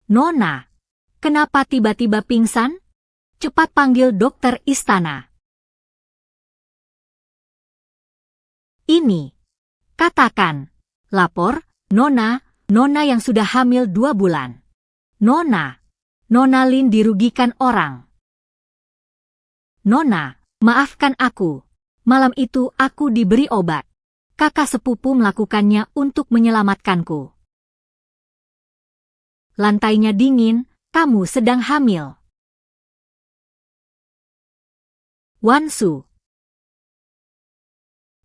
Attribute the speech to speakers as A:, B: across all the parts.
A: Nona, kenapa tiba-tiba pingsan? Cepat panggil dokter istana. Ini. Katakan. Lapor, Nona yang sudah hamil 2 bulan. Nona Lin dirugikan orang. Nona, maafkan aku. Malam itu aku diberi obat. Kakak sepupu melakukannya untuk menyelamatkanku. Lantainya dingin, kamu sedang hamil. Wansu.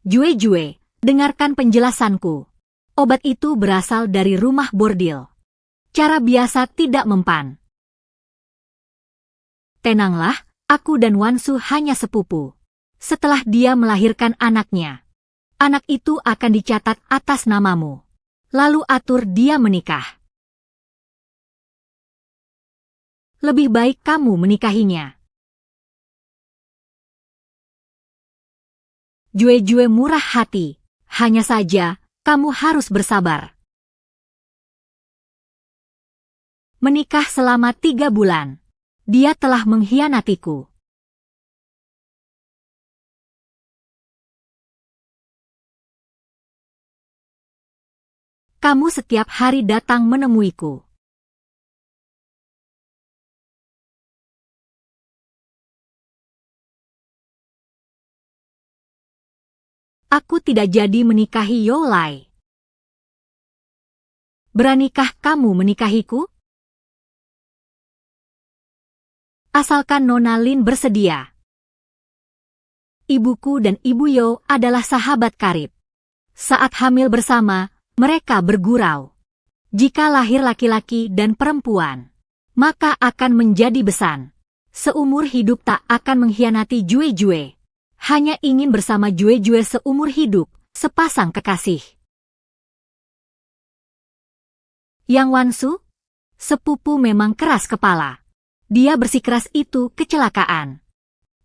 A: Jue, dengarkan penjelasanku. Obat itu berasal dari rumah bordil. Cara biasa tidak mempan. Tenanglah, aku dan Wansu hanya sepupu. Setelah dia melahirkan anaknya, anak itu akan dicatat atas namamu. Lalu atur dia menikah. Lebih baik kamu menikahinya. Jue murah hati. Hanya saja, kamu harus bersabar. Menikah selama 3 bulan. Dia telah mengkhianatiku. Kamu setiap hari datang menemuiku. Aku tidak jadi menikahi Yolai. Beranikah kamu menikahiku? Asalkan Nona Lin bersedia. Ibuku dan Ibu Yo adalah sahabat karib. Saat hamil bersama, mereka bergurau. Jika lahir laki-laki dan perempuan, maka akan menjadi besan. Seumur hidup tak akan mengkhianati Jue. Hanya ingin bersama Jue seumur hidup, sepasang kekasih. Yang Wansu? Sepupu memang keras kepala. Dia bersikeras itu kecelakaan.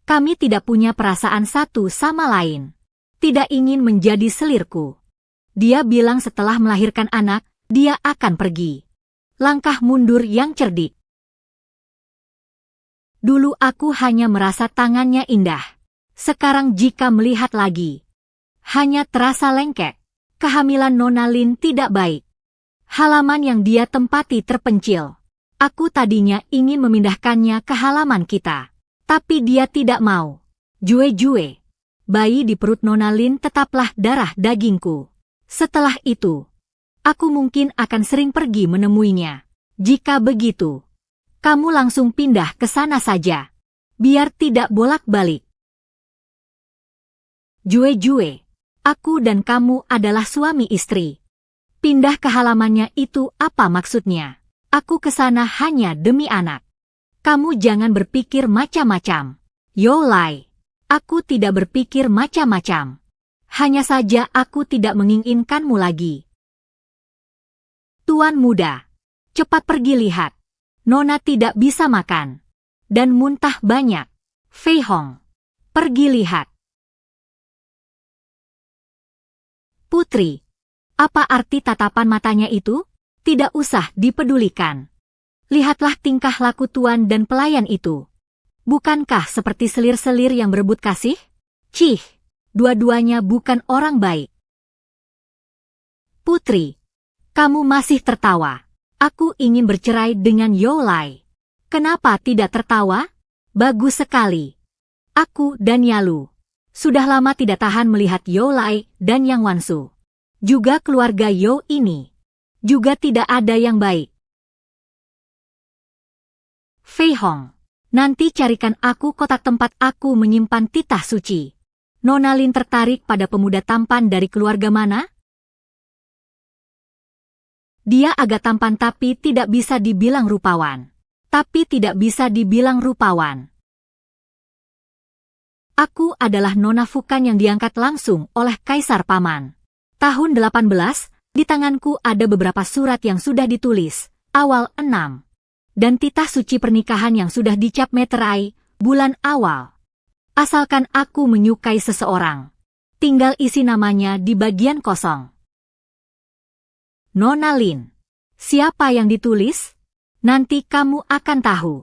A: Kami tidak punya perasaan satu sama lain. Tidak ingin menjadi selirku. Dia bilang setelah melahirkan anak, dia akan pergi. Langkah mundur yang cerdik. Dulu aku hanya merasa tangannya indah. Sekarang jika melihat lagi, hanya terasa lengket. Kehamilan Nona Lin tidak baik. Halaman yang dia tempati terpencil. Aku tadinya ingin memindahkannya ke halaman kita. Tapi dia tidak mau. Jue. Bayi di perut Nona Lin tetaplah darah dagingku. Setelah itu, aku mungkin akan sering pergi menemuinya. Jika begitu, kamu langsung pindah ke sana saja. Biar tidak bolak-balik. Jue, aku dan kamu adalah suami istri. Pindah ke halamannya itu apa maksudnya? Aku ke sana hanya demi anak. Kamu jangan berpikir macam-macam. Yolai, aku tidak berpikir macam-macam. Hanya saja aku tidak menginginkanmu lagi. Tuan muda, cepat pergi lihat. Nona tidak bisa makan. Dan muntah banyak. Fei Hong, pergi lihat. Putri, apa arti tatapan matanya itu? Tidak usah dipedulikan. Lihatlah tingkah laku tuan dan pelayan itu. Bukankah seperti selir-selir yang berebut kasih? Cih, dua-duanya bukan orang baik. Putri, kamu masih tertawa. Aku ingin bercerai dengan Yolai. Kenapa tidak tertawa? Bagus sekali. Aku dan Yalu sudah lama tidak tahan melihat Yolai dan Yang Wansu. Juga keluarga Yo ini. Juga tidak ada yang baik. Fei Hong, nanti carikan aku kotak tempat aku menyimpan titah suci. Nona Lin tertarik pada pemuda tampan dari keluarga mana? Dia agak tampan tapi tidak bisa dibilang rupawan. Aku adalah Nona Fukan yang diangkat langsung oleh Kaisar Paman. Tahun 18, di tanganku ada beberapa surat yang sudah ditulis, awal 6. Dan titah suci pernikahan yang sudah dicap meterai, bulan awal. Asalkan aku menyukai seseorang, tinggal isi namanya di bagian kosong. Nona Lin. Siapa yang ditulis? Nanti kamu akan tahu.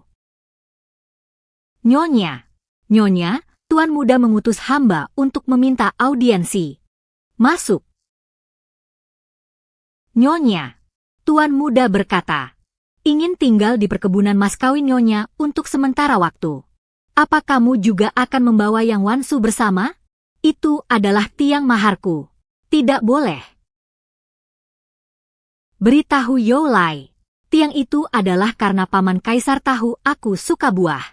A: Nyonya. Nyonya, Tuan Muda mengutus hamba untuk meminta audiensi. Masuk. Nyonya. Tuan Muda berkata, ingin tinggal di perkebunan mas kawin Nyonya untuk sementara waktu. Apa kamu juga akan membawa Yang Wansu bersama? Itu adalah tiang maharku. Tidak boleh. Beritahu Youlai. Tiang itu adalah karena paman kaisar tahu aku suka buah.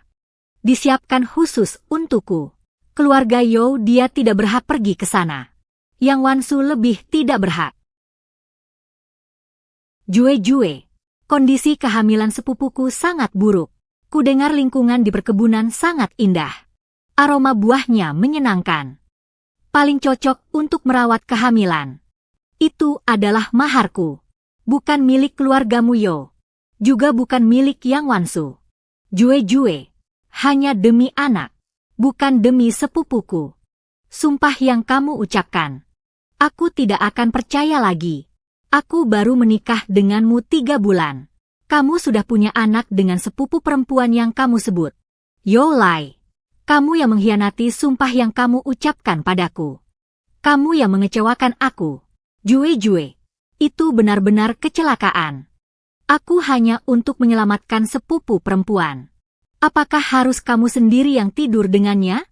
A: Disiapkan khusus untukku. Keluarga You dia tidak berhak pergi ke sana. Yang Wansu lebih tidak berhak. Jue. Kondisi kehamilan sepupuku sangat buruk. Kudengar lingkungan di perkebunan sangat indah. Aroma buahnya menyenangkan. Paling cocok untuk merawat kehamilan. Itu adalah maharku. Bukan milik keluargamu Yo. Juga bukan milik Yang Wansu. Jue. Hanya demi anak. Bukan demi sepupuku. Sumpah yang kamu ucapkan. Aku tidak akan percaya lagi. Aku baru menikah denganmu 3 bulan. Kamu sudah punya anak dengan sepupu perempuan yang kamu sebut. Youlai. Kamu yang mengkhianati sumpah yang kamu ucapkan padaku. Kamu yang mengecewakan aku. Jue. Itu benar-benar kecelakaan. Aku hanya untuk menyelamatkan sepupu perempuan. Apakah harus kamu sendiri yang tidur dengannya?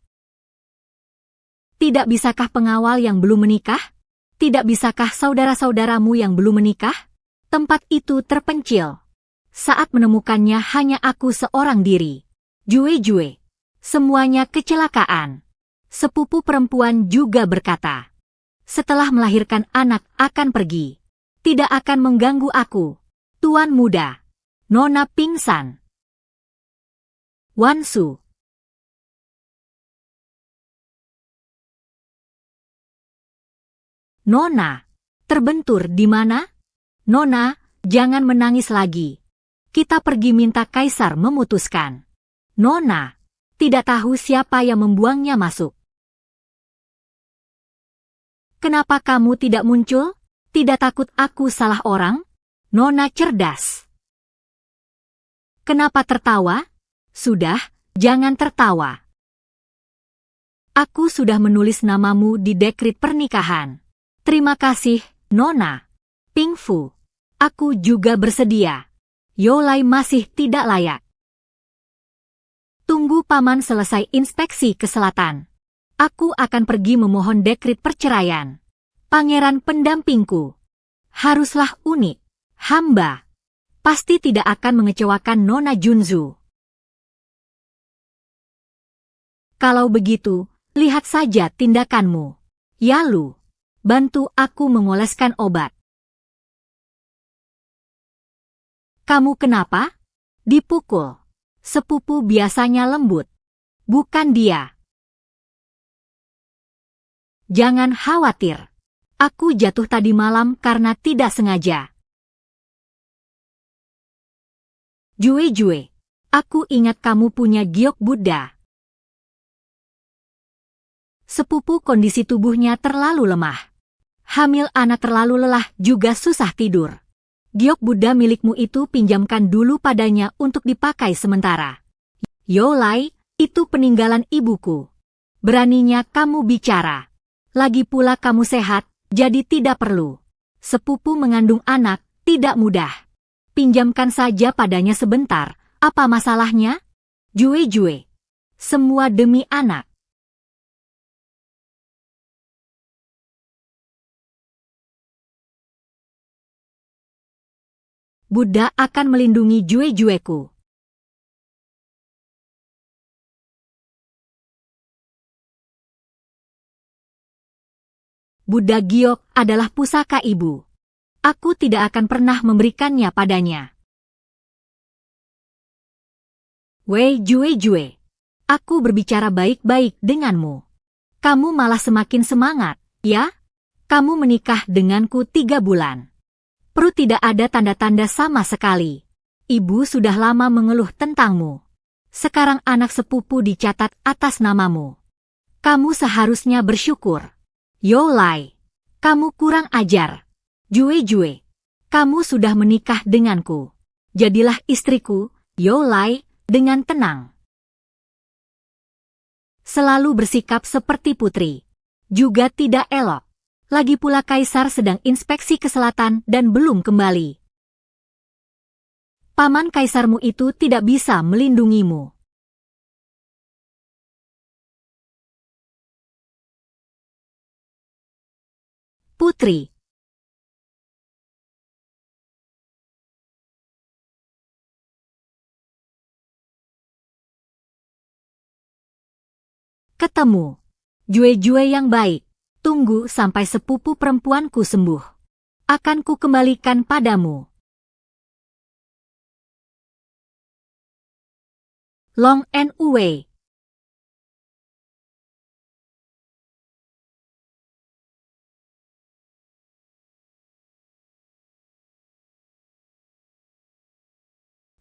A: Tidak bisakah pengawal yang belum menikah? Tidak bisakah saudara-saudaramu yang belum menikah? Tempat itu terpencil. Saat menemukannya hanya aku seorang diri. Jue. Semuanya kecelakaan. Sepupu perempuan juga berkata, setelah melahirkan anak akan pergi. Tidak akan mengganggu aku. Tuan Muda. Nona pingsan. Wansu. Nona. Terbentur di mana? Nona, jangan menangis lagi. Kita pergi minta kaisar memutuskan. Nona. Tidak tahu siapa yang membuangnya masuk. Kenapa kamu tidak muncul? Tidak takut aku salah orang? Nona cerdas. Kenapa tertawa? Sudah, jangan tertawa. Aku sudah menulis namamu di dekrit pernikahan. Terima kasih, Nona. Pingfu. Aku juga bersedia. Youlai masih tidak layak. Tunggu paman selesai inspeksi ke selatan. Aku akan pergi memohon dekrit perceraian. Pangeran pendampingku. Haruslah unik. Hamba. Pasti tidak akan mengecewakan Nona Junzu. Kalau begitu, lihat saja tindakanmu. Yalu. Bantu aku mengoleskan obat. Kamu kenapa? Dipukul. Sepupu biasanya lembut. Bukan dia. Jangan khawatir. Aku jatuh tadi malam karena tidak sengaja. Jue. Aku ingat kamu punya giok Buddha. Sepupu kondisi tubuhnya terlalu lemah. Hamil anak terlalu lelah juga susah tidur. Giok Buddha milikmu itu pinjamkan dulu padanya untuk dipakai sementara. Youlai, itu peninggalan ibuku. Beraninya kamu bicara. Lagi pula kamu sehat, jadi tidak perlu. Sepupu mengandung anak, tidak mudah. Pinjamkan saja padanya sebentar, apa masalahnya? Jue. Semua demi anak. Buddha akan melindungi Jue-Jueku. Buddha giok adalah pusaka ibu. Aku tidak akan pernah memberikannya padanya. Wei Jue. Aku berbicara baik-baik denganmu. Kamu malah semakin semangat, ya? Kamu menikah denganku 3 bulan. Perut tidak ada tanda-tanda sama sekali. Ibu sudah lama mengeluh tentangmu. Sekarang anak sepupu dicatat atas namamu. Kamu seharusnya bersyukur. Youlai, kamu kurang ajar. Jue. Kamu sudah menikah denganku. Jadilah istriku, Yo Lai, dengan tenang. Selalu bersikap seperti putri. Juga tidak elok. Lagi pula kaisar sedang inspeksi ke selatan dan belum kembali. Paman kaisarmu itu tidak bisa melindungimu. Putri. Ketemu. Jue-jue yang baik. Tunggu sampai sepupu perempuanku sembuh. Akan ku kembalikan padamu. Long and Uwei.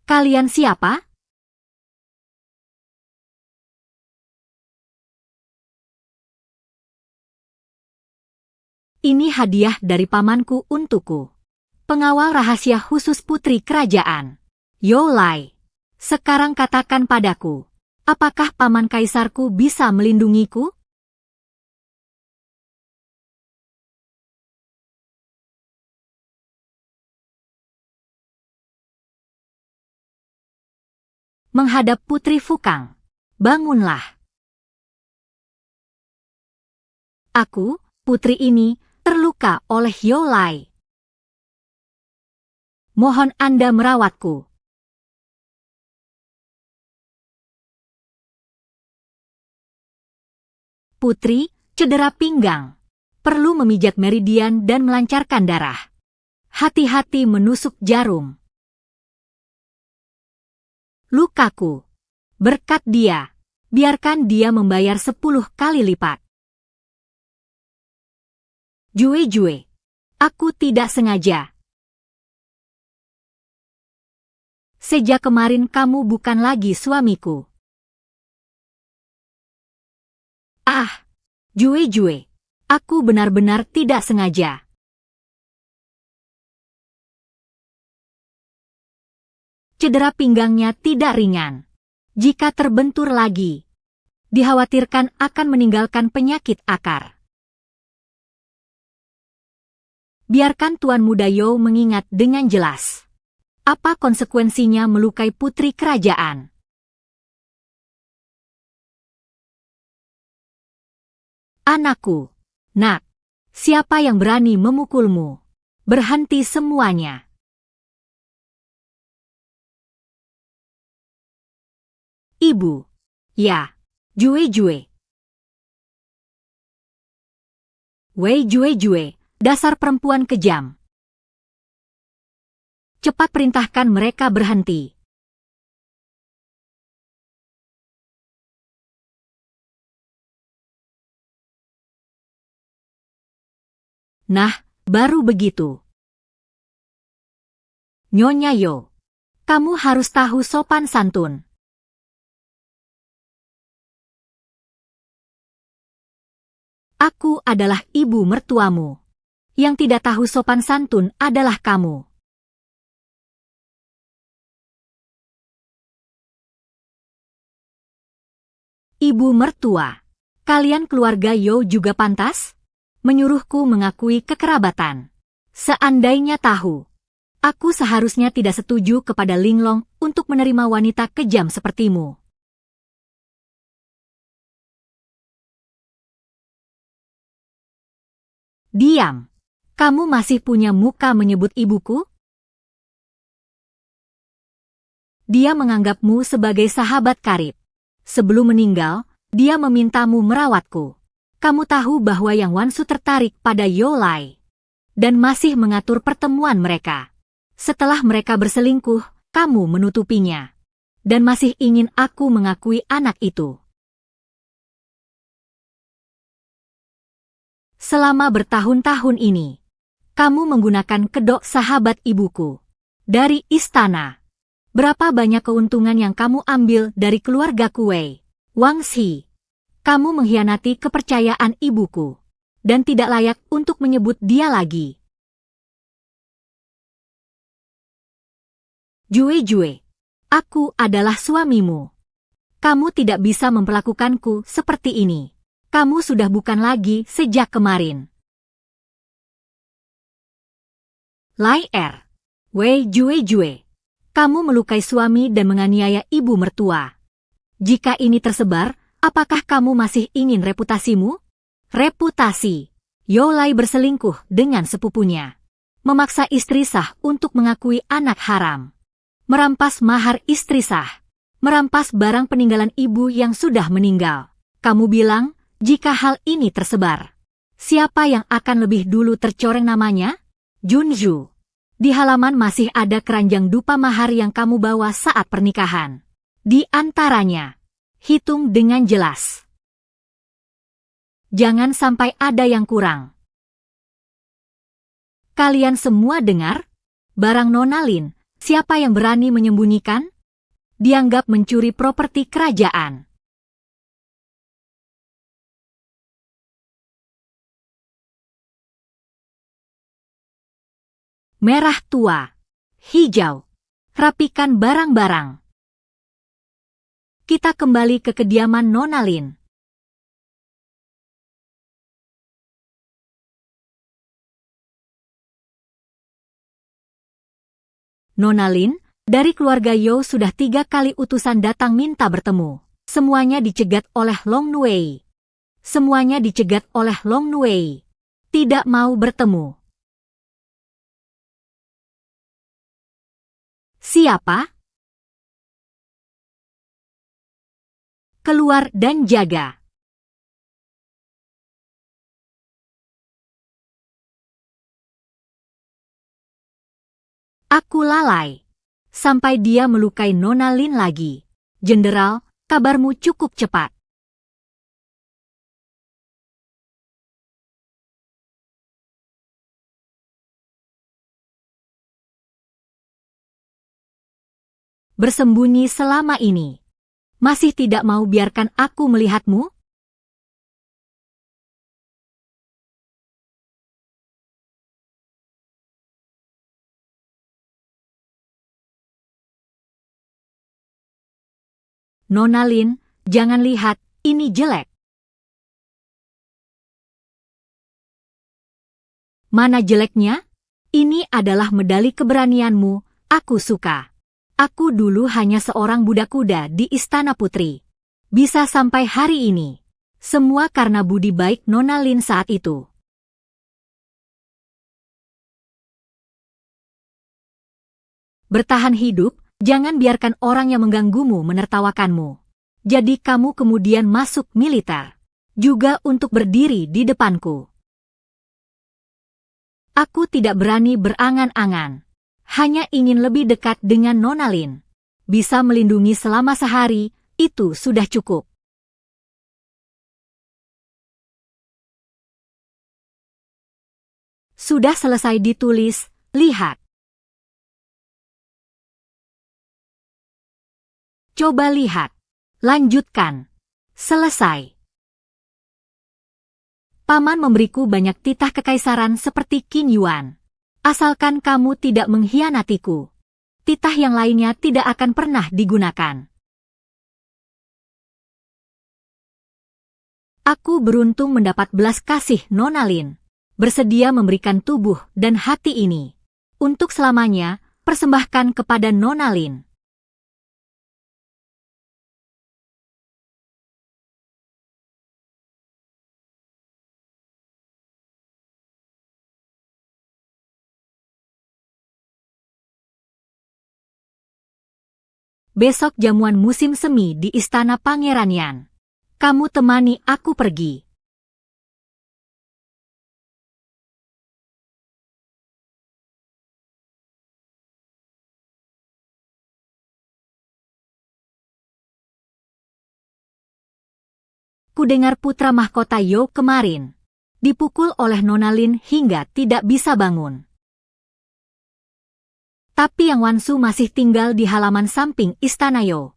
A: Kalian siapa? Ini hadiah dari pamanku untukku. Pengawal rahasia khusus putri kerajaan. Yo Lai. Sekarang katakan padaku, apakah paman kaisarku bisa melindungiku? Menghadap Putri Fukang. Bangunlah. Aku, putri ini, terluka oleh Yo Lai. Mohon Anda merawatku. Putri, cedera pinggang. Perlu memijat meridian dan melancarkan darah. Hati-hati menusuk jarum. Lukaku. Berkat dia. Biarkan dia membayar 10 kali lipat. Jue-jue. Aku tidak sengaja. Sejak kemarin kamu bukan lagi suamiku. Ah, Jue-jue. Aku benar-benar tidak sengaja. Cedera pinggangnya tidak ringan. Jika terbentur lagi, dikhawatirkan akan meninggalkan penyakit akar. Biarkan Tuan Muda Yo mengingat dengan jelas. Apa konsekuensinya melukai putri kerajaan? Anakku, nak, siapa yang berani memukulmu? Berhenti semuanya. Ibu. Ya, Jue-jue. Wei Jue-jue, dasar perempuan kejam. Cepat perintahkan mereka berhenti. Nah, baru begitu. Nyonya Yo, kamu harus tahu sopan santun. Aku adalah ibu mertuamu. Yang tidak tahu sopan santun adalah kamu. Ibu mertua, kalian keluarga Yo juga pantas? Menyuruhku mengakui kekerabatan. Seandainya tahu, aku seharusnya tidak setuju kepada Linglong untuk menerima wanita kejam sepertimu. Diam. Kamu masih punya muka menyebut ibuku? Dia menganggapmu sebagai sahabat karib. Sebelum meninggal, dia memintamu merawatku. Kamu tahu bahwa Yang Wansu tertarik pada Yo Lai dan masih mengatur pertemuan mereka. Setelah mereka berselingkuh, kamu menutupinya dan masih ingin aku mengakui anak itu. Selama bertahun-tahun ini, kamu menggunakan kedok sahabat ibuku dari istana. Berapa banyak keuntungan yang kamu ambil dari keluarga Kuei, Wangxi? Kamu mengkhianati kepercayaan ibuku dan tidak layak untuk menyebut dia lagi. Jue, aku adalah suamimu. Kamu tidak bisa memperlakukanku seperti ini. Kamu sudah bukan lagi sejak kemarin. Lai Wei Jue. Kamu melukai suami dan menganiaya ibu mertua. Jika ini tersebar, apakah kamu masih ingin reputasimu? Reputasi. Yo Lai berselingkuh dengan sepupunya. Memaksa istri sah untuk mengakui anak haram. Merampas mahar istri sah. Merampas barang peninggalan ibu yang sudah meninggal. Kamu bilang, jika hal ini tersebar, siapa yang akan lebih dulu tercoreng namanya? Junju. Di halaman masih ada keranjang dupa mahar yang kamu bawa saat pernikahan. Di antaranya, hitung dengan jelas. Jangan sampai ada yang kurang. Kalian semua dengar? Barang Nona Lin, siapa yang berani menyembunyikan? Dianggap mencuri properti kerajaan. Merah tua, hijau, rapikan barang-barang. Kita kembali ke kediaman Nona Lin. Nona Lin, dari keluarga Yo sudah 3 kali utusan datang minta bertemu. Semuanya dicegat oleh Long Nuei. Semuanya dicegat oleh Long Nuei. Tidak mau bertemu. Siapa? Keluar dan jaga. Aku lalai. Sampai dia melukai Nona Lin lagi. Jenderal, kabarmu cukup cepat. Bersembunyi selama ini. Masih tidak mau biarkan aku melihatmu? Nona Lin, jangan lihat, ini jelek. Mana jeleknya? Ini adalah medali keberanianmu, aku suka. Aku dulu hanya seorang budak kuda di Istana Putri. Bisa sampai hari ini. Semua karena budi baik Nona Lin saat itu. Bertahan hidup, jangan biarkan orang yang mengganggumu menertawakanmu. Jadi kamu kemudian masuk militer. Juga untuk berdiri di depanku. Aku tidak berani berangan-angan. Hanya ingin lebih dekat dengan Nona Lin. Bisa melindungi selama sehari, itu sudah cukup. Sudah selesai ditulis, lihat. Coba lihat. Lanjutkan. Selesai. Paman memberiku banyak titah kekaisaran seperti Qin Yuan. Asalkan kamu tidak mengkhianatiku. Titah yang lainnya tidak akan pernah digunakan. Aku beruntung mendapat belas kasih Nona Lin. Bersedia memberikan tubuh dan hati ini. Untuk selamanya, persembahkan kepada Nona Lin. Besok jamuan musim semi di Istana Pangeran Yan. Kamu temani aku pergi. Kudengar putra mahkota Yo kemarin dipukul oleh Nona Lin hingga tidak bisa bangun. Tapi Yang Wansu masih tinggal di halaman samping Istana Yo.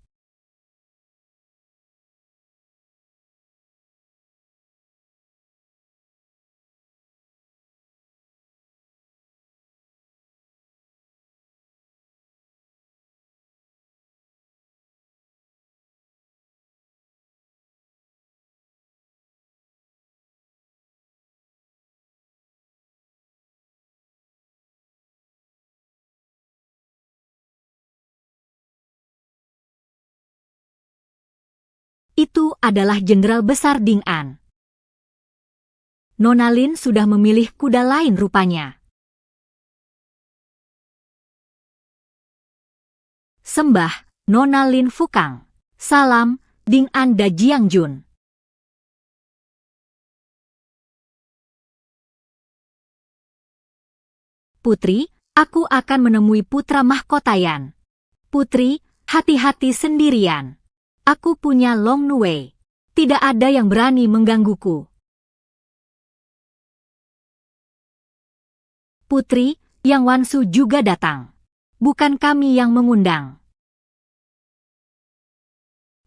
A: Itu adalah Jenderal Besar Ding An. Nona Lin sudah memilih kuda lain rupanya. Sembah, Nona Lin Fukang. Salam, Ding An da Jiangjun. Putri, aku akan menemui putra mahkota Yan. Putri, hati-hati sendirian. Aku punya Long Nue. Tidak ada yang berani menggangguku. Putri, Yang Wansu juga datang. Bukan kami yang mengundang.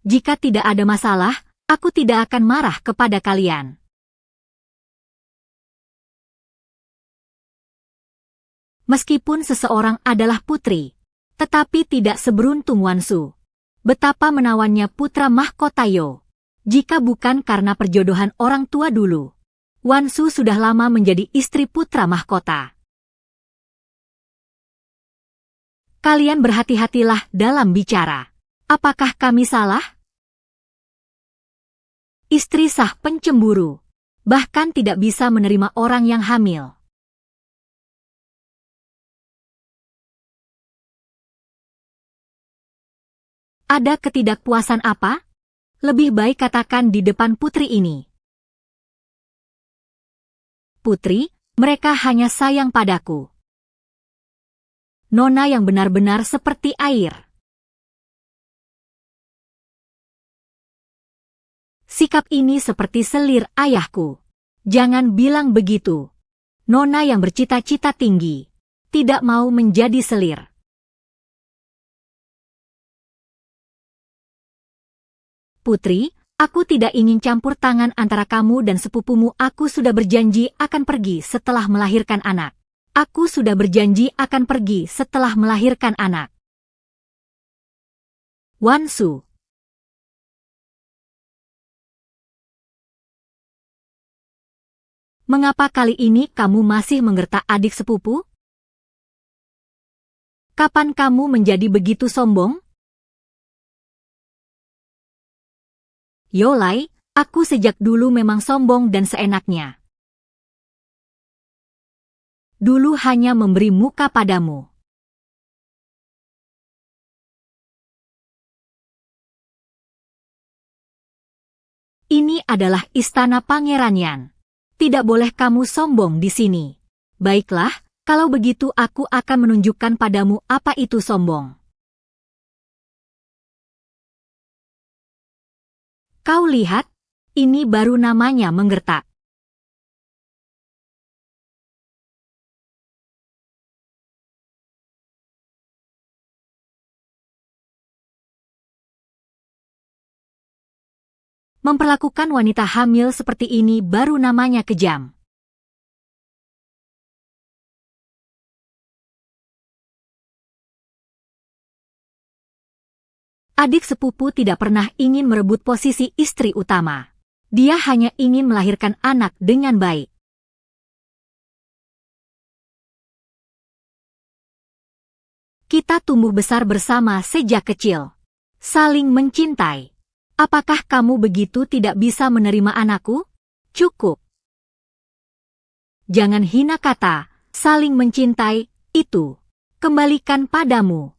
A: Jika tidak ada masalah, aku tidak akan marah kepada kalian. Meskipun seseorang adalah putri, tetapi tidak seberuntung Wansu. Betapa menawannya putra mahkota Yo. Jika bukan karena perjodohan orang tua dulu, Wansu sudah lama menjadi istri putra mahkota. Kalian berhati-hatilah dalam bicara. Apakah kami salah? Istri sah pencemburu, bahkan tidak bisa menerima orang yang hamil. Ada ketidakpuasan apa? Lebih baik katakan di depan putri ini. Putri, mereka hanya sayang padaku. Nona yang benar-benar seperti air. Sikap ini seperti selir ayahku. Jangan bilang begitu. Nona yang bercita-cita tinggi, tidak mau menjadi selir. Putri, aku tidak ingin campur tangan antara kamu dan sepupumu. Aku sudah berjanji akan pergi setelah melahirkan anak. Aku sudah berjanji akan pergi setelah melahirkan anak. Wansu. Mengapa kali ini kamu masih menggertak adik sepupu? Kapan kamu menjadi begitu sombong? Yolai, aku sejak dulu memang sombong dan seenaknya. Dulu hanya memberi muka padamu. Ini adalah istana Pangeran Yan. Tidak boleh kamu sombong di sini. Baiklah, kalau begitu aku akan menunjukkan padamu apa itu sombong. Kau lihat, ini baru namanya menggertak. Memperlakukan wanita hamil seperti ini baru namanya kejam. Adik sepupu tidak pernah ingin merebut posisi istri utama. Dia hanya ingin melahirkan anak dengan baik. Kita tumbuh besar bersama sejak kecil. Saling mencintai. Apakah kamu begitu tidak bisa menerima anakku? Cukup. Jangan hina kata, saling mencintai, itu. Kembalikan padamu.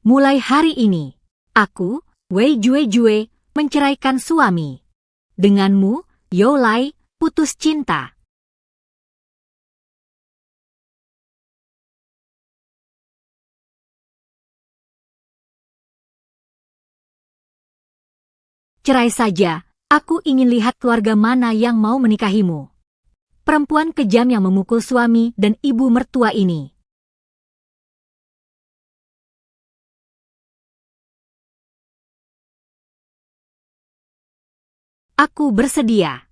A: Mulai hari ini, aku, Wei Jue, menceraikan suami. Denganmu, Yolai, putus cinta. Cerai saja, aku ingin lihat keluarga mana yang mau menikahimu. Perempuan kejam yang memukul suami dan ibu mertua ini. Aku bersedia.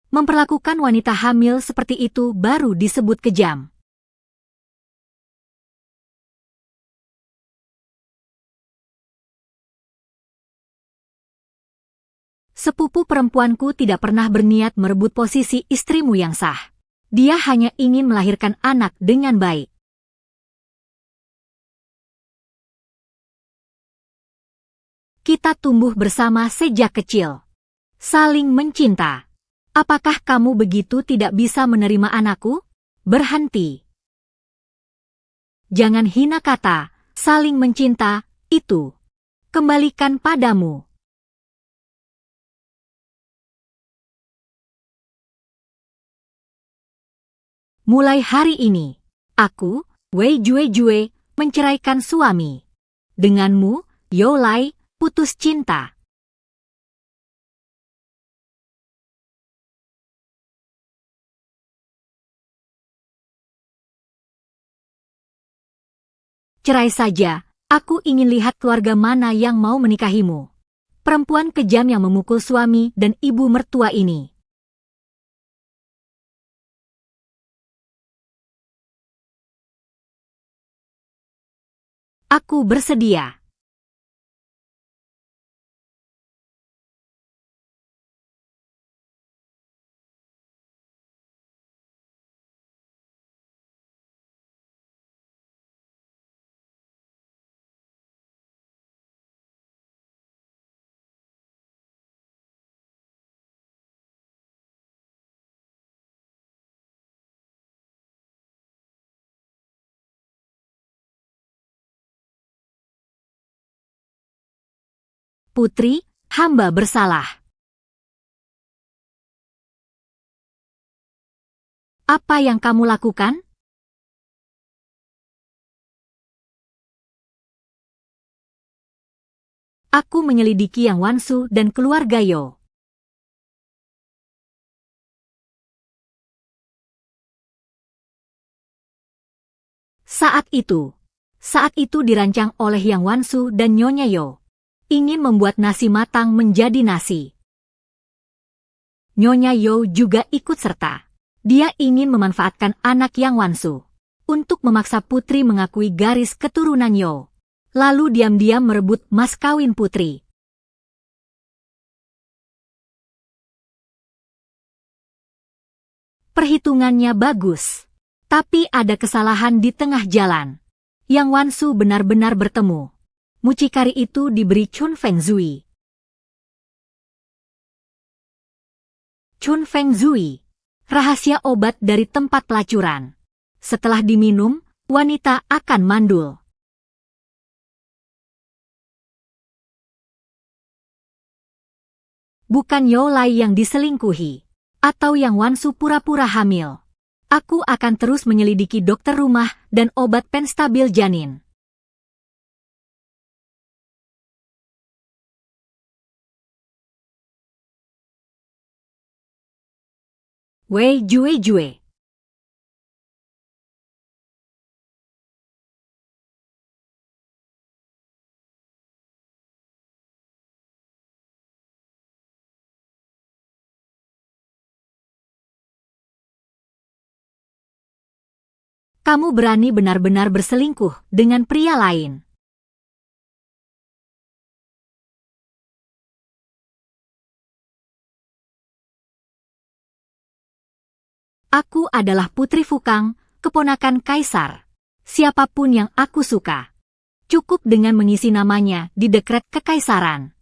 A: Memperlakukan wanita hamil seperti itu baru disebut kejam. Sepupu perempuanku tidak pernah berniat merebut posisi istrimu yang sah. Dia hanya ingin melahirkan anak dengan baik. Kita tumbuh bersama sejak kecil. Saling mencinta. Apakah kamu begitu tidak bisa menerima anakku? Berhenti. Jangan hina kata, saling mencinta, itu. Kembalikan padamu. Mulai hari ini, aku, Wei Jue, menceraikan suami. Denganmu, You Lai, putus cinta. Cerai saja, aku ingin lihat keluarga mana yang mau menikahimu. Perempuan kejam yang memukul suami dan ibu mertua ini. Aku bersedia. Putri, hamba bersalah. Apa yang kamu lakukan? Aku menyelidiki Yang Wansu dan keluarga Yo. Saat itu dirancang oleh Yang Wansu dan Nyonya Yo. Ingin membuat nasi matang menjadi nasi. Nyonya Yo juga ikut serta. Dia ingin memanfaatkan anak Yang Wansu untuk memaksa Putri mengakui garis keturunan Yo. Lalu diam-diam merebut mas kawin Putri. Perhitungannya bagus. Tapi ada kesalahan di tengah jalan. Yang Wansu benar-benar bertemu. Mucikari itu diberi Chun Feng Zui. Chun Feng Zui, rahasia obat dari tempat pelacuran. Setelah diminum, wanita akan mandul. Bukan You Lai yang diselingkuhi, atau Yang Wansu pura-pura hamil. Aku akan terus menyelidiki dokter rumah dan obat penstabil janin. Wei Jue. Kamu berani benar-benar berselingkuh dengan pria lain. Aku adalah Putri Fukang, keponakan Kaisar. Siapapun yang aku suka. Cukup dengan mengisi namanya di dekret kekaisaran.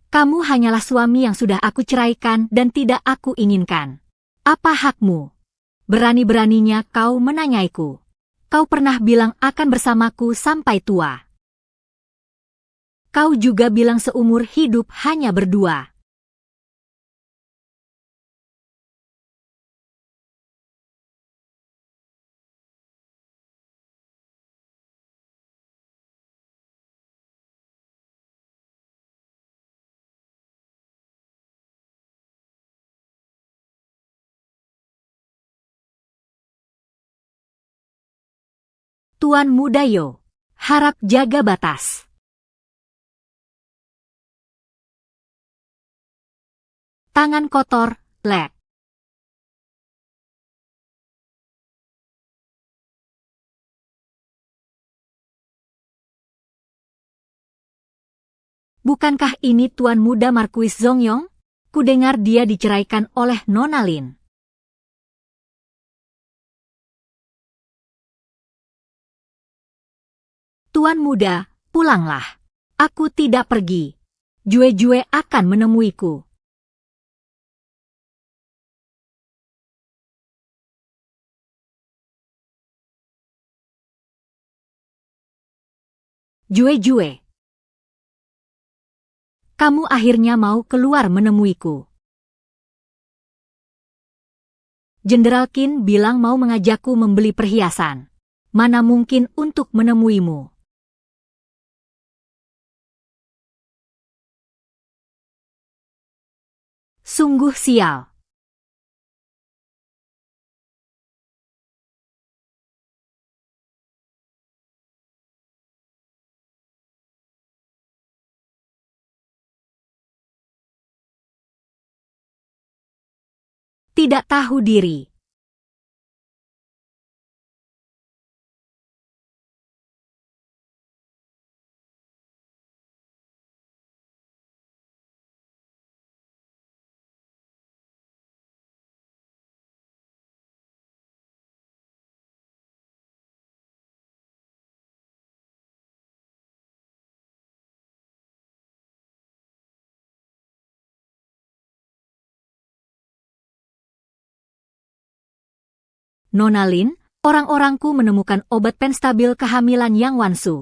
A: Kamu hanyalah suami yang sudah aku ceraikan dan tidak aku inginkan. Apa hakmu? Berani-beraninya kau menanyaiku. Kau pernah bilang akan bersamaku sampai tua. Kau juga bilang seumur hidup hanya berdua. Tuan Muda Yo, harap jaga batas. tangan kotor, lek. Bukankah ini Tuan Muda Markuis Zongyong? Kudengar dia diceraikan oleh Nona Lin. Tuan Muda, pulanglah. Aku tidak pergi. Jue-jue akan menemuiku. Jue-jue. Kamu akhirnya mau keluar menemuiku. Jenderal Qin bilang mau mengajakku membeli perhiasan. Mana mungkin untuk menemuimu. Sungguh sial. Tidak tahu diri. Nona Lin, orang-orangku menemukan obat penstabil kehamilan Yang Wansu.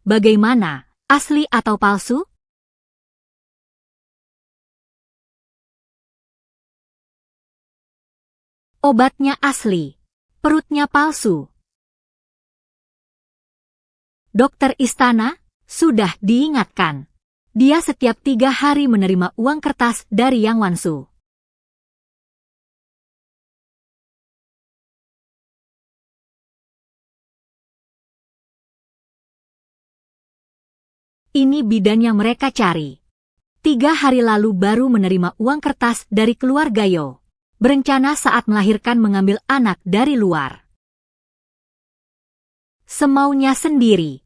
A: Bagaimana, asli atau palsu? Obatnya asli, perutnya palsu. Dokter Istana, sudah diingatkan. Dia setiap 3 hari menerima uang kertas dari Yang Wansu. Ini bidan yang mereka cari. 3 hari lalu baru menerima uang kertas dari keluarga Yo. Berencana saat melahirkan mengambil anak dari luar. Semaunya sendiri.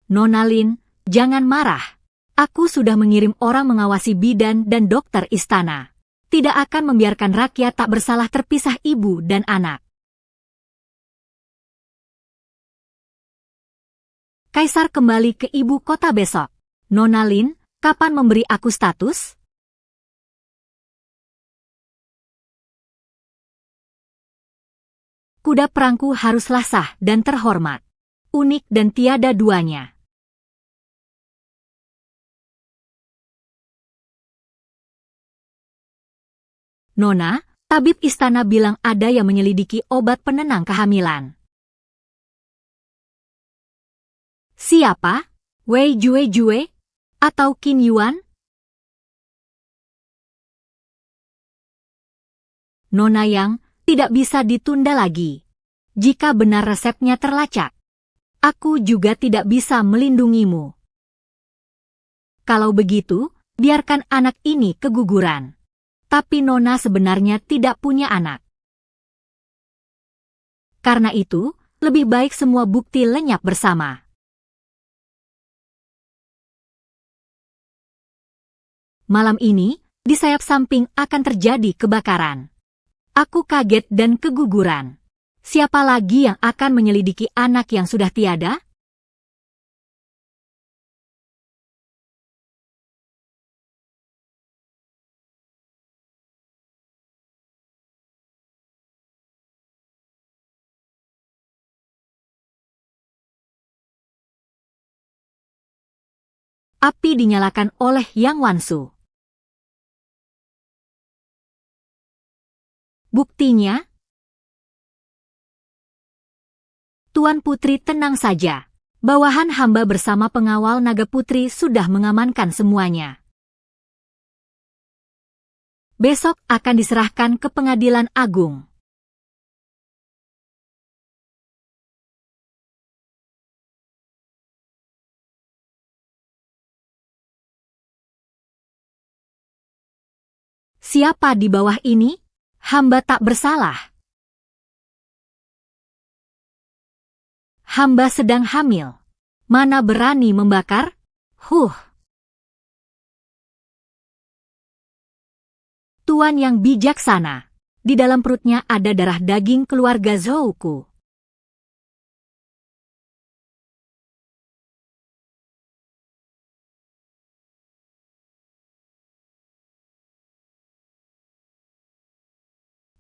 A: Nona Lin, jangan marah. Aku sudah mengirim orang mengawasi bidan dan dokter istana. Tidak akan membiarkan rakyat tak bersalah terpisah ibu dan anak. Kaisar kembali ke ibu kota besok. Nona Lin, kapan memberi aku status? Kuda perangku haruslah sah dan terhormat. Unik dan tiada duanya. Nona, tabib istana bilang ada yang menyelidiki obat penenang kehamilan. Siapa? Wei Jue-jue? Atau Qin Yuan? Nona Yang, tidak bisa ditunda lagi. Jika benar resepnya terlacak, aku juga tidak bisa melindungimu. Kalau begitu, biarkan anak ini keguguran. Tapi Nona sebenarnya tidak punya anak. Karena itu, lebih baik semua bukti lenyap bersama. Malam ini, di sayap samping akan terjadi kebakaran. Aku kaget dan keguguran. Siapa lagi yang akan menyelidiki anak yang sudah tiada? Api dinyalakan oleh Yang Wansu. Buktinya? Tuan Putri tenang saja. Bawahan hamba bersama pengawal Naga Putri sudah mengamankan semuanya. Besok akan diserahkan ke Pengadilan Agung. Siapa di bawah ini? Hamba tak bersalah. Hamba sedang hamil. Mana berani membakar? Tuan yang bijaksana. Di dalam perutnya ada darah daging keluarga Zhouku.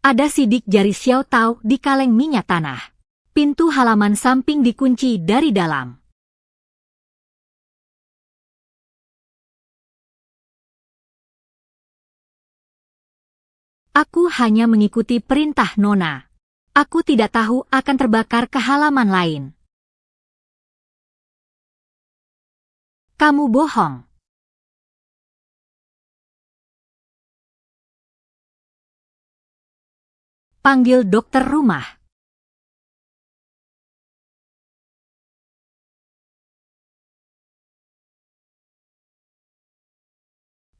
A: Ada sidik jari Xiao Tao di kaleng minyak tanah. Pintu halaman samping dikunci dari dalam. Aku hanya mengikuti perintah Nona. Aku tidak tahu akan terbakar ke halaman lain. Kamu bohong. Panggil dokter rumah.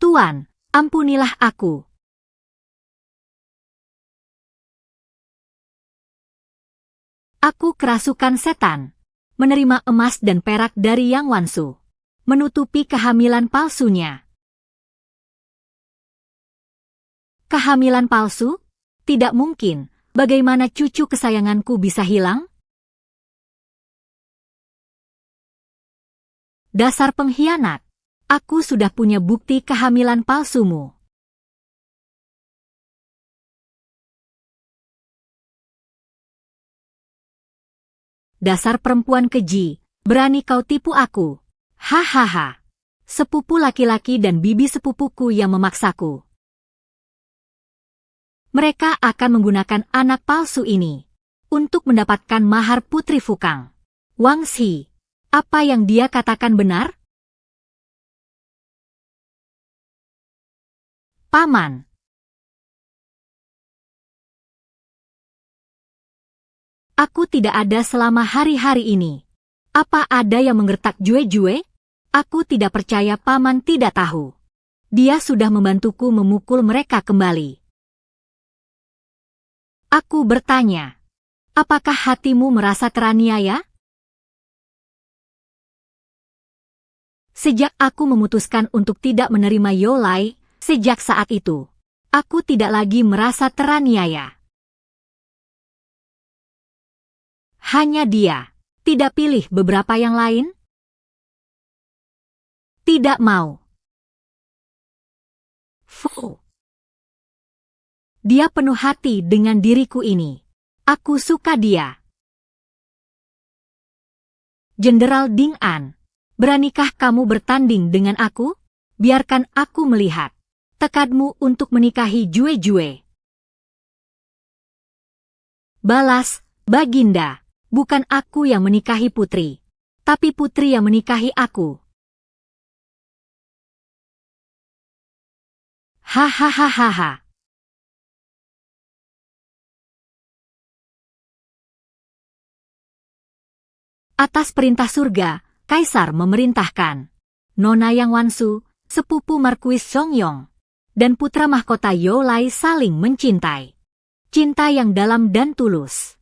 A: Tuan, ampunilah aku. Aku kerasukan setan. Menerima emas dan perak dari Yang Wansu. Menutupi kehamilan palsunya. Kehamilan palsu? Tidak mungkin. Bagaimana cucu kesayanganku bisa hilang? Dasar pengkhianat. Aku sudah punya bukti kehamilan palsumu. Dasar perempuan keji. Berani kau tipu aku. Hahaha. Sepupu laki-laki dan bibi sepupuku yang memaksaku. Mereka akan menggunakan anak palsu ini untuk mendapatkan mahar Putri Fukang. Wang Xi, apa yang dia katakan benar? Paman. Aku tidak ada selama hari-hari ini. Apa ada yang menggertak Jue-Jue? Aku tidak percaya Paman tidak tahu. Dia sudah membantuku memukul mereka kembali. Aku bertanya, apakah hatimu merasa teraniaya? Sejak aku memutuskan untuk tidak menerima Yolai, sejak saat itu, aku tidak lagi merasa teraniaya. Hanya dia, tidak pilih beberapa yang lain? Tidak mau. Dia penuh hati dengan diriku ini. Aku suka dia. Jenderal Ding An, beranikah kamu bertanding dengan aku? Biarkan aku melihat tekadmu untuk menikahi Jue-Jue. Balas, Baginda, bukan aku yang menikahi putri, tapi putri yang menikahi aku. Hahaha. Atas perintah surga, Kaisar memerintahkan Nona Yang Wansu, sepupu Markuis Songyong, dan putra mahkota Yolai saling mencintai. Cinta yang dalam dan tulus.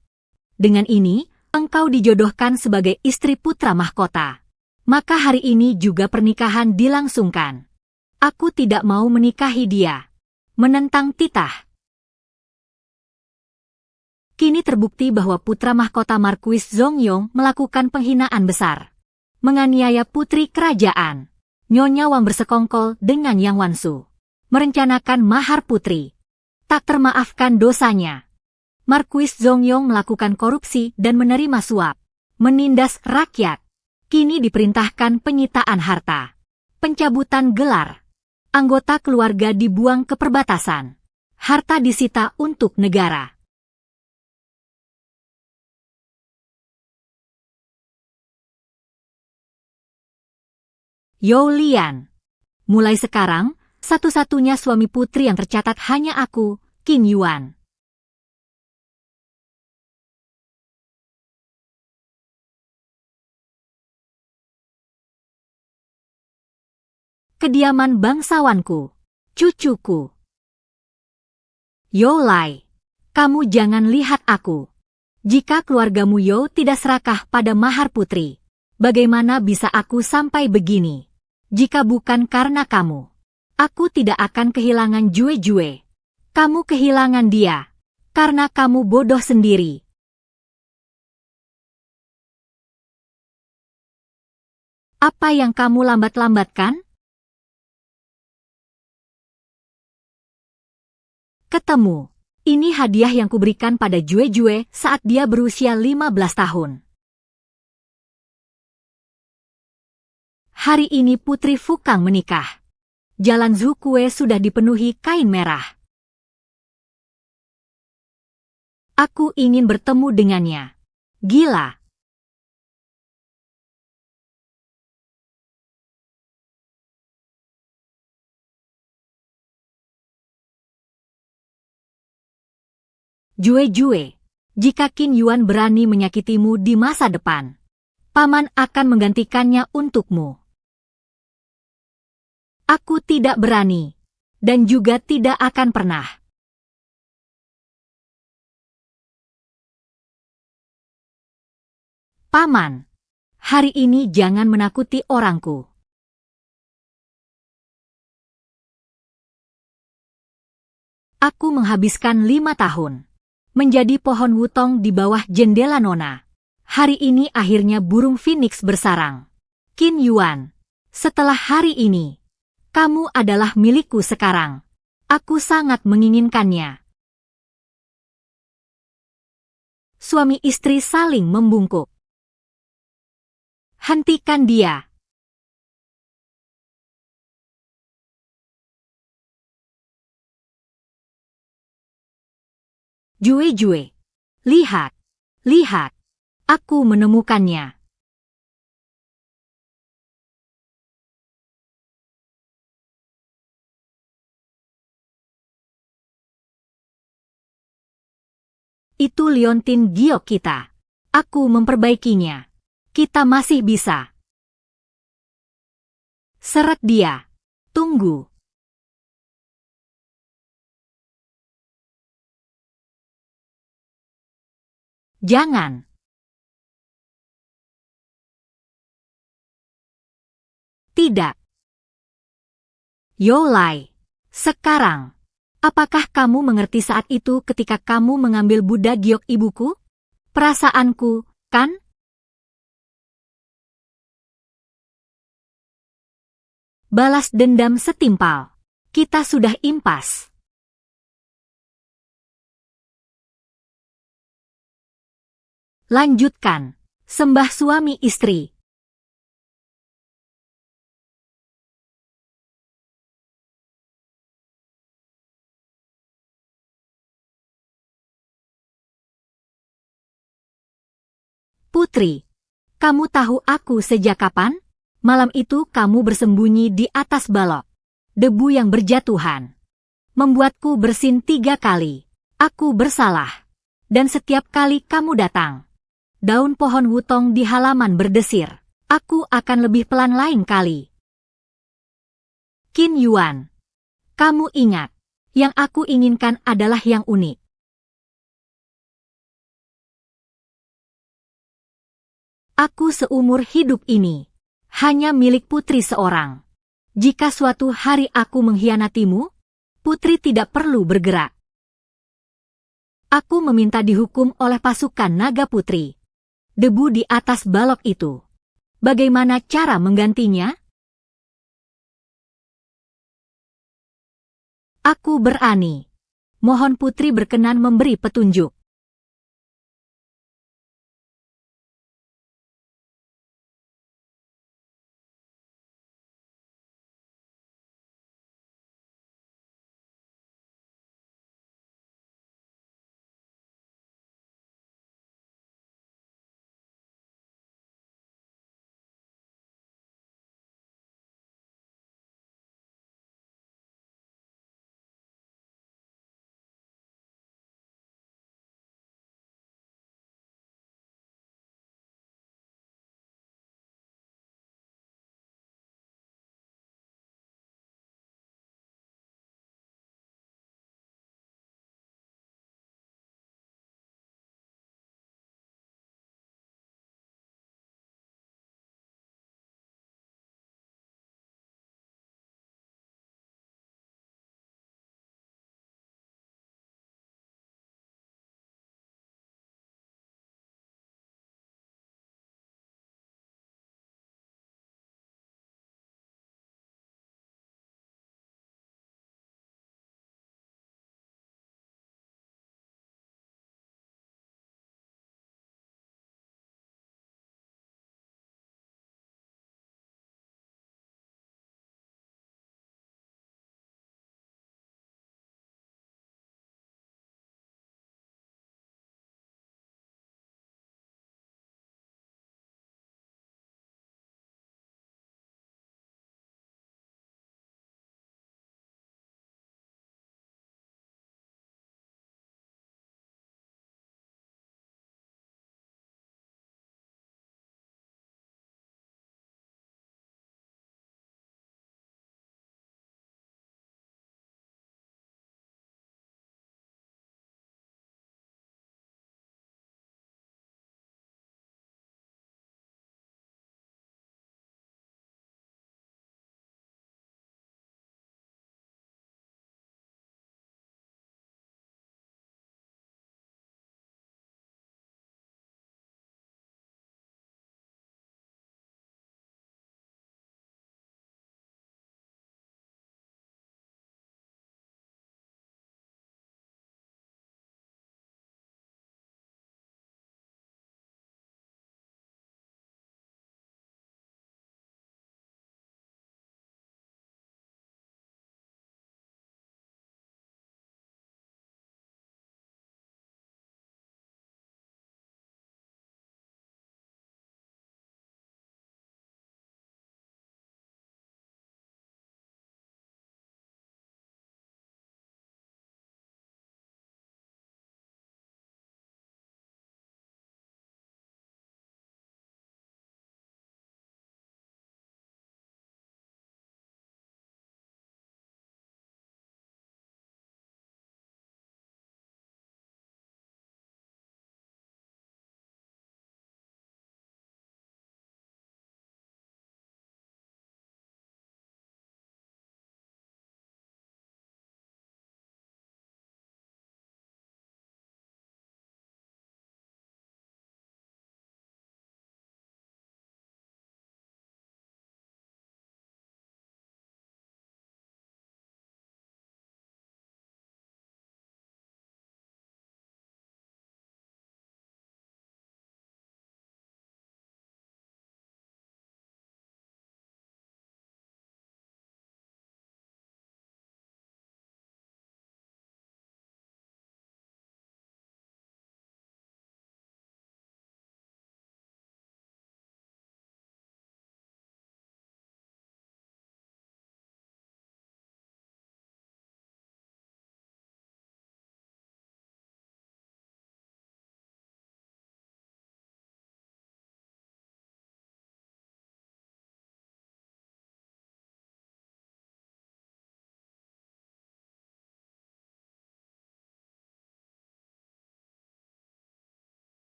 A: Dengan ini, engkau dijodohkan sebagai istri putra mahkota. Maka hari ini juga pernikahan dilangsungkan. Aku tidak mau menikahi dia. Menentang titah. Kini terbukti bahwa putra mahkota Markuis Zongyong melakukan penghinaan besar. Menganiaya putri kerajaan. Nyonya Wang bersekongkol dengan Yang Wansu. Merencanakan mahar putri. Tak termaafkan dosanya. Markuis Zongyong melakukan korupsi dan menerima suap. Menindas rakyat. Kini diperintahkan penyitaan harta. Pencabutan gelar. Anggota keluarga dibuang ke perbatasan. Harta disita untuk negara. You Lian. Mulai sekarang, satu-satunya suami putri yang tercatat hanya aku, Qin Yuan. Kediaman bangsawanku, cucuku. Yo Lai, kamu jangan lihat aku. Jika keluargamu Yo tidak serakah pada mahar putri, bagaimana bisa aku sampai begini? Jika bukan karena kamu, aku tidak akan kehilangan Jue-Jue. Kamu kehilangan dia, karena kamu bodoh sendiri. Apa yang kamu lambat-lambatkan? Ketemu. Ini hadiah yang kuberikan pada Jue-Jue saat dia berusia 15 tahun. Hari ini Putri Fukang menikah. Jalan Zukue sudah dipenuhi kain merah. Aku ingin bertemu dengannya. Gila. Jue-Jue, jika Qin Yuan berani menyakitimu di masa depan, paman akan menggantikannya untukmu. Aku tidak berani, dan juga tidak akan pernah. Paman, hari ini jangan menakuti orangku. Aku menghabiskan 5 tahun menjadi pohon wutong di bawah jendela Nona. Hari ini akhirnya burung phoenix bersarang. Qin Yuan, setelah hari ini, kamu adalah milikku sekarang. Aku sangat menginginkannya. Suami istri saling membungkuk. Hentikan dia. Jue-Jue, lihat, lihat, aku menemukannya. Itu liontin giok kita. Aku memperbaikinya. Kita masih bisa. Seret dia. Tunggu. Jangan. Tidak. Yo Lai, sekarang, apakah kamu mengerti saat itu ketika kamu mengambil Buddha giok ibuku? Perasaanku, kan? Balas dendam setimpal. Kita sudah impas. Lanjutkan. Sembah suami istri. Putri, kamu tahu aku sejak kapan? Malam itu kamu bersembunyi di atas balok. Debu yang berjatuhan membuatku bersin 3 kali. Aku bersalah. Dan setiap kali kamu datang, daun pohon wutong di halaman berdesir. Aku akan lebih pelan lain kali. Qin Yuan, kamu ingat, yang aku inginkan adalah yang unik. Aku seumur hidup ini hanya milik putri seorang. Jika suatu hari aku mengkhianatimu, putri tidak perlu bergerak. Aku meminta dihukum oleh pasukan naga putri. Debu di atas balok itu. Bagaimana cara menggantinya? Aku berani. Mohon putri berkenan memberi petunjuk.